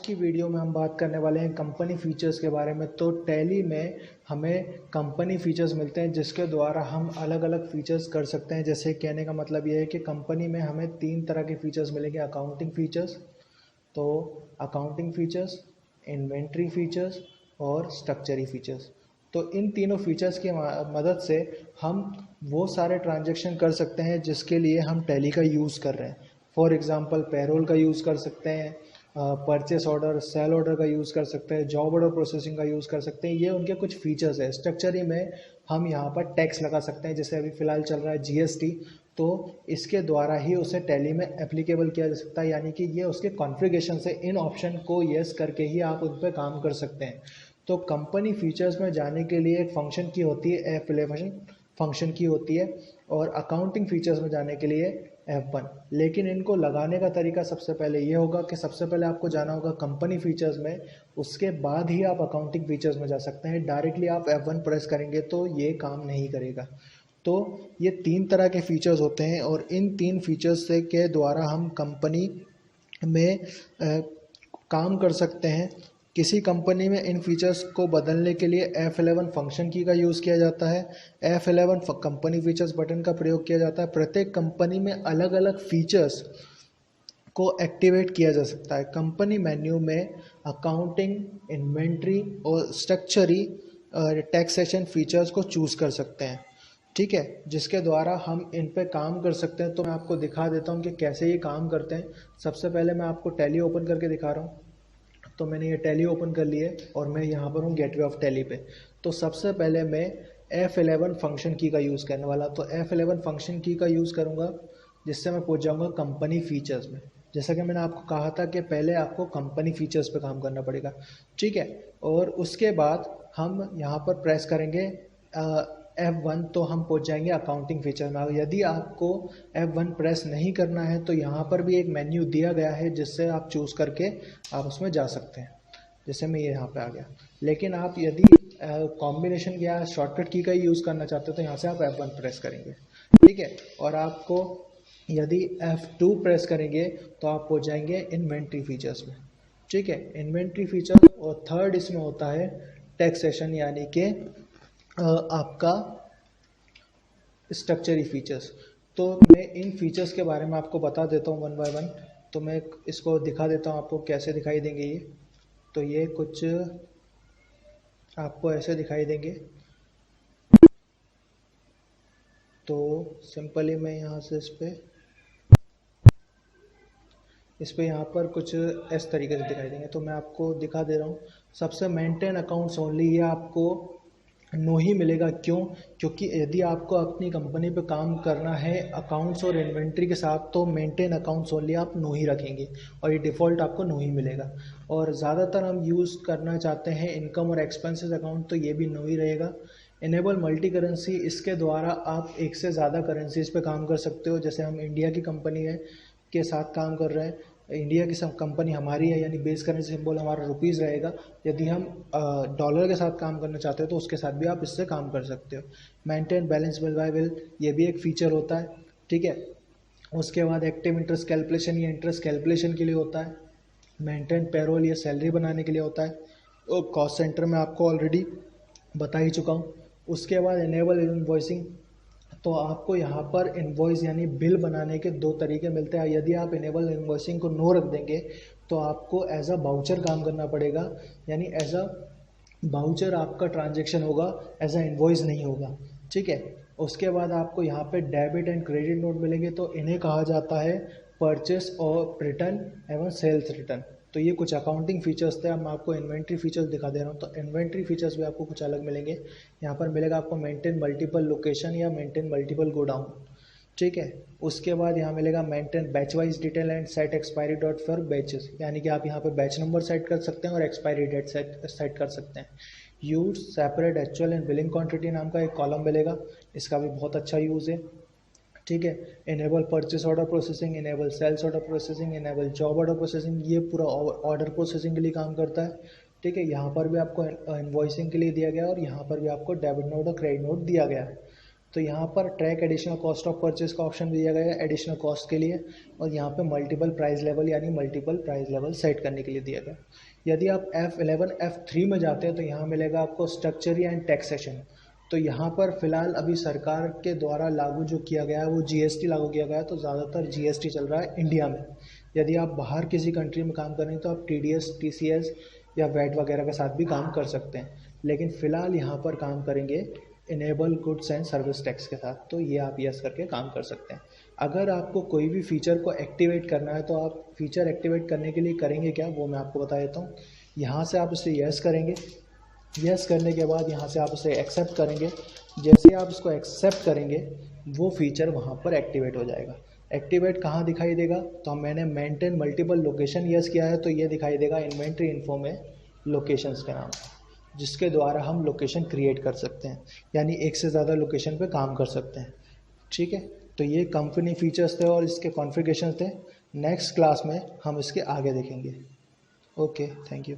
की वीडियो में हम बात करने वाले हैं कंपनी फीचर्स के बारे में। तो टैली में हमें कंपनी फीचर्स मिलते हैं जिसके द्वारा हम अलग अलग फीचर्स कर सकते हैं। जैसे कहने का मतलब ये है कि कंपनी में हमें 3 तरह के फीचर्स मिलेंगे। अकाउंटिंग फीचर्स, तो अकाउंटिंग फीचर्स, इन्वेंट्री फीचर्स और स्ट्रक्चरी फीचर्स। तो इन तीनों फीचर्स की मदद से हम वो सारे ट्रांजैक्शन कर सकते हैं जिसके लिए हम टैली का यूज़ कर रहे हैं। फॉर एग्ज़ाम्पल पेरोल का यूज़ कर सकते हैं, परचेस ऑर्डर, सेल ऑर्डर का यूज़ कर सकते हैं, जॉब ऑर्डर प्रोसेसिंग का यूज़ कर सकते हैं। ये उनके कुछ फीचर्स है। स्ट्रक्चरी में हम यहाँ पर टैक्स लगा सकते हैं, जैसे अभी फ़िलहाल चल रहा है जीएसटी, तो इसके द्वारा ही उसे टैली में एप्लीकेबल किया जा सकता है। यानी कि ये उसके कॉन्फ़िगरेशन से इन ऑप्शन को येस करके ही आप उन पर काम कर सकते हैं। तो कंपनी फीचर्स में जाने के लिए एक फंक्शन की होती है F11 फंक्शन की होती है, और अकाउंटिंग फीचर्स में जाने के लिए F1। लेकिन इनको लगाने का तरीका सबसे पहले ये होगा कि सबसे पहले आपको जाना होगा कंपनी फीचर्स में, उसके बाद ही आप अकाउंटिंग फीचर्स में जा सकते हैं। डायरेक्टली आप F1 प्रेस करेंगे तो ये काम नहीं करेगा। तो ये 3 तरह के फीचर्स होते हैं और इन 3 फीचर्स से के द्वारा हम कंपनी में काम कर सकते हैं। किसी कंपनी में इन फीचर्स को बदलने के लिए F11 फंक्शन की का यूज़ किया जाता है। F11 कंपनी फीचर्स बटन का प्रयोग किया जाता है। प्रत्येक कंपनी में अलग अलग फीचर्स को एक्टिवेट किया जा सकता है। कंपनी मेन्यू में अकाउंटिंग, इन्वेंट्री और स्ट्रक्चरी टैक्सेशन फीचर्स को चूज़ कर सकते हैं। ठीक है, जिसके द्वारा हम इन पे काम कर सकते हैं। तो मैं आपको दिखा देता हूँ कि कैसे ये काम करते हैं। सबसे पहले मैं आपको टैली ओपन करके दिखा रहा हूँ। तो मैंने ये टैली ओपन कर ली है और मैं यहाँ पर हूँ गेटवे ऑफ टैली पे। तो सबसे पहले मैं F11 फंक्शन की का यूज़ करने वाला। तो F11 फंक्शन की का यूज़ करूँगा जिससे मैं पहुँच जाऊँगा कंपनी फीचर्स में। जैसा कि मैंने आपको कहा था कि पहले आपको कंपनी फीचर्स पे काम करना पड़ेगा। ठीक है, और उसके बाद हम यहाँ पर प्रेस करेंगे F1 तो हम पहुँच जाएंगे अकाउंटिंग फीचर में। यदि आपको F1 प्रेस नहीं करना है तो यहाँ पर भी एक मेन्यू दिया गया है जिससे आप चूज़ करके आप उसमें जा सकते हैं। जैसे मैं ये यहाँ पे आ गया। लेकिन आप यदि कॉम्बिनेशन या शॉर्टकट की का ही यूज़ करना चाहते हो तो यहाँ से आप F1 प्रेस करेंगे। ठीक है, और आपको यदि F2 प्रेस करेंगे तो आप पहुँच जाएंगे इन्वेंट्री फीचर्स में। ठीक है, इन्वेंट्री फीचर। और थर्ड इसमें होता है टैक्सेशन, यानी कि आपका स्ट्रक्चरी फीचर्स। तो मैं इन फीचर्स के बारे में आपको बता देता हूँ वन बाय वन। तो मैं इसको दिखा देता हूँ आपको कैसे दिखाई देंगे ये। तो ये कुछ आपको ऐसे दिखाई देंगे। तो सिंपली मैं यहाँ से इस पे यहाँ पर कुछ इस तरीके से दिखाई देंगे। तो मैं आपको दिखा दे रहा हूँ। सबसे मेंटेन अकाउंट्स ओनली, ये आपको नो ही मिलेगा। क्यों? क्योंकि यदि आपको अपनी कंपनी पे काम करना है अकाउंट्स और इन्वेंट्री के साथ तो मेंटेन अकाउंट्स ओनली आप नो ही रखेंगे और ये डिफ़ॉल्ट आपको नो ही मिलेगा। और ज़्यादातर हम यूज़ करना चाहते हैं इनकम और एक्सपेंसेस अकाउंट, तो ये भी नो ही रहेगा। इनेबल मल्टी करेंसी, इसके द्वारा आप एक से ज़्यादा करेंसीज पे काम कर सकते हो। जैसे हम इंडिया की कंपनी है के साथ काम कर रहे हैं, इंडिया की सब कंपनी हमारी है, यानी बेस करेंसी सिंबल हमारा रुपीज़ रहेगा। यदि हम डॉलर के साथ काम करना चाहते हो तो उसके साथ भी आप इससे काम कर सकते हो। Maintain balance bill bye bill, ये भी एक फ़ीचर होता है। ठीक है, उसके बाद एक्टिव इंटरेस्ट कैलकुलेशन, ये इंटरेस्ट कैलकुलेशन के लिए होता है। मेंटेन पेरोल, ये सैलरी बनाने के लिए होता है। और कॉस्ट सेंटर में आपको ऑलरेडी बता ही चुका हूँ। उसके बाद इनेबल इनवॉइसिंग, तो आपको यहाँ पर इनवॉइस यानी बिल बनाने के 2 तरीके मिलते हैं। यदि आप इनेबल इनवॉइसिंग को नो रख देंगे तो आपको एज अ बाउचर काम करना पड़ेगा, यानी एज अ बाउचर आपका ट्रांजैक्शन होगा, एज अ इनवॉइस नहीं होगा। ठीक है, उसके बाद आपको यहाँ पे डेबिट एंड क्रेडिट नोट मिलेंगे। तो इन्हें कहा जाता है परचेस और रिटर्न एवं सेल्स रिटर्न। तो ये कुछ अकाउंटिंग फीचर्स थे। अब मैं आपको इन्वेंट्री फीचर्स दिखा दे रहा हूँ। तो इन्वेंट्री फीचर्स भी आपको कुछ अलग मिलेंगे। यहाँ पर मिलेगा आपको मेंटेन मल्टीपल लोकेशन या मेंटेन मल्टीपल गोडाउन। ठीक है, उसके बाद यहाँ मिलेगा maintain batch wise detail and set expiry dot for batches, यानी कि आप यहाँ पे बैच नंबर सेट कर सकते हैं और एक्सपायरी डेट सेट कर सकते हैं। Use separate actual and billing quantity नाम का एक कॉलम मिलेगा, इसका भी बहुत अच्छा यूज़ है। ठीक है, enable purchase order processing, enable sales order processing, enable job order processing, ये पूरा ऑर्डर प्रोसेसिंग के लिए काम करता है। ठीक है, यहाँ पर भी आपको इन्वॉइसिंग के लिए दिया गया है और यहाँ पर भी आपको डेबिट नोट और क्रेडिट नोट दिया गया है। तो यहाँ पर track additional cost of purchase का ऑप्शन दिया गया है एडिशनल कॉस्ट के लिए, और यहाँ पे मल्टीपल प्राइस लेवल यानी मल्टीपल प्राइस लेवल सेट करने के लिए दिया गया। यदि आप F11 F3 में जाते हैं तो यहाँ मिलेगा आपको स्ट्रक्चर एंड टैक्सेशन। तो यहाँ पर फ़िलहाल अभी सरकार के द्वारा लागू जो किया गया है वो GST लागू किया गया है, तो ज़्यादातर GST चल रहा है इंडिया में। यदि आप बाहर किसी कंट्री में काम करें तो आप TDS TCS या वैट वगैरह के साथ भी काम कर सकते हैं, लेकिन फ़िलहाल यहाँ पर काम करेंगे enable goods and service tax के साथ। तो ये आप यस करके काम कर सकते हैं। अगर आपको कोई भी फ़ीचर को एक्टिवेट करना है तो आप फ़ीचर एक्टिवेट करने के लिए करेंगे क्या, वो मैं आपको बता देता हूँ। यहाँ से आप इसे यस करेंगे, यस करने के बाद यहाँ से आप इसे एक्सेप्ट करेंगे। जैसे आप इसको एक्सेप्ट करेंगे वो फीचर वहाँ पर एक्टिवेट हो जाएगा। एक्टिवेट कहाँ दिखाई देगा, तो मैंने मेंटेन मल्टीपल लोकेशन यस किया है तो ये दिखाई देगा इन्वेंट्री इन्फो में लोकेशंस के नाम, जिसके द्वारा हम लोकेशन क्रिएट कर सकते हैं, यानी एक से ज़्यादा लोकेशन पे काम कर सकते हैं। ठीक है, तो ये कंपनी फीचर्स थे और इसके कॉन्फ़िगरेशन थे। नेक्स्ट क्लास में हम इसके आगे देखेंगे। Okay, thank you.